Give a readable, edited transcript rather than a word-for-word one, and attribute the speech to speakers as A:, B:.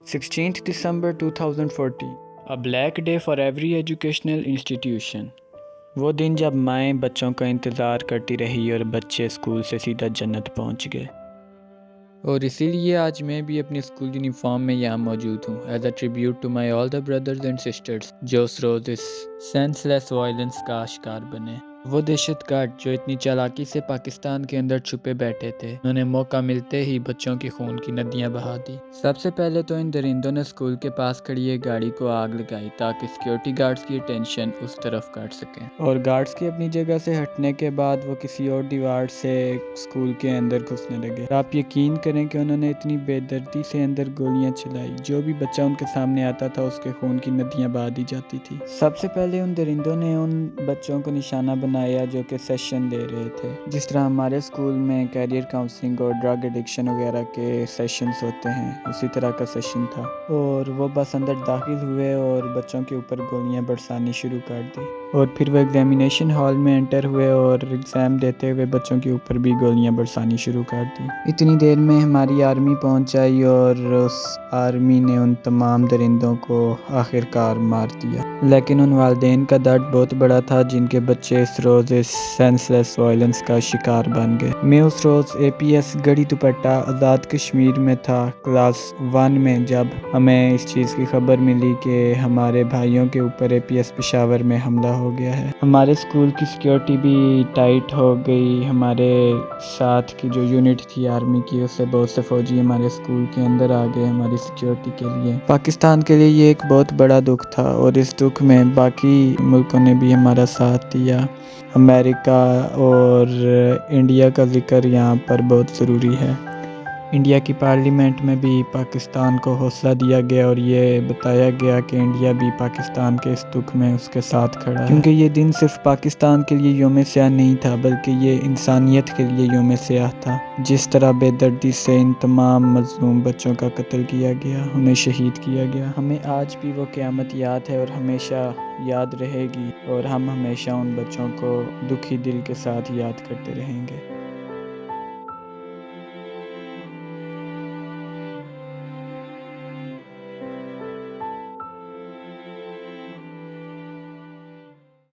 A: 16th December 2014 A black day for every educational institution. وہ دن جب مائیں بچوں کا انتظار کرتی رہی اور بچے اسکول سے سیدھا جنت پہنچ گئے، اور اسی لیے آج میں بھی اپنی اسکول یونیفارم میں یہاں موجود ہوں as a tribute to my all the brothers and sisters جو اس روز اس سینس لیس وائلنس کا شکار بنے۔ وہ دہشت گرد جو اتنی چالاکی سے پاکستان کے اندر چھپے بیٹھے تھے، انہوں نے موقع ملتے ہی بچوں کی خون کی ندیاں بہا دی۔ سب سے پہلے تو ان درندوں نے اسکول کے پاس کھڑی ایک گاڑی کو آگ لگائی تاکہ سیکیورٹی گارڈز کی اٹینشن اس طرف کاٹ سکیں، اور گارڈز کی اپنی جگہ سے ہٹنے کے بعد وہ کسی اور دیوار سے اسکول کے اندر گھسنے لگے۔ آپ یقین کریں کہ انہوں نے اتنی بے دردی سے اندر گولیاں چلائی، جو بھی بچہ ان کے سامنے آتا تھا اس کے خون کی ندیاں بہا دی جاتی تھی۔ سب سے پہلے ان درندوں نے ان بچوں کو نشانہ بنایا جو کہ سیشن دے رہے تھے، جس طرح ہمارے اسکول میں کیریئر کاؤنسلنگ اور ڈرگ ایڈکشن وغیرہ کے سیشنز ہوتے ہیں، اسی طرح کا سیشن تھا، اور وہ بس اندر داخل ہوئے اور بچوں کے اوپر گولیاں برسانی شروع کر دی، اور پھر وہ ایگزامینیشن ہال میں انٹر ہوئے اور ایگزام دیتے ہوئے بچوں کے اوپر بھی گولیاں برسانی شروع کر دی۔ اتنی دیر میں ہماری آرمی پہنچ آئی اور اس آرمی نے ان تمام درندوں کو آخر کار مار دیا، لیکن ان والدین کا درد بہت بڑا تھا جن کے بچے اس روز اس سینس لیس وائلنس کا شکار بن گئے۔ میں اس روز اے پی ایس گڑھی دوپٹہ آزاد کشمیر میں تھا، کلاس 1 میں، جب ہمیں اس چیز کی خبر ملی کہ ہمارے بھائیوں کے اوپر اے پی ایس پشاور میں حملہ ہو گیا ہے۔ ہمارے اسکول کی سیکیورٹی بھی ٹائٹ ہو گئی، ہمارے ساتھ کی جو یونٹ تھی آرمی کی، اس سے بہت سے فوجی ہمارے اسکول کے اندر آ گئے ہماری سیکیورٹی کے لیے۔ پاکستان کے لیے یہ ایک بہت بڑا دکھ تھا، اور اس دکھ میں باقی ملکوں نے بھی ہمارا ساتھ دیا۔ امریکہ اور انڈیا کا ذکر یہاں پر بہت ضروری ہے۔ انڈیا کی پارلیمنٹ میں بھی پاکستان کو حوصلہ دیا گیا اور یہ بتایا گیا کہ انڈیا بھی پاکستان کے اس دکھ میں اس کے ساتھ کھڑا ہے، کیونکہ یہ دن صرف پاکستان کے لیے یوم سیاہ نہیں تھا بلکہ یہ انسانیت کے لیے یوم سیاہ تھا۔ جس طرح بے دردی سے ان تمام مظلوم بچوں کا قتل کیا گیا، انہیں شہید کیا گیا، ہمیں آج بھی وہ قیامت یاد ہے اور ہمیشہ یاد رہے گی، اور ہم ہمیشہ ان بچوں کو دکھی دل کے ساتھ یاد کرتے رہیں گے۔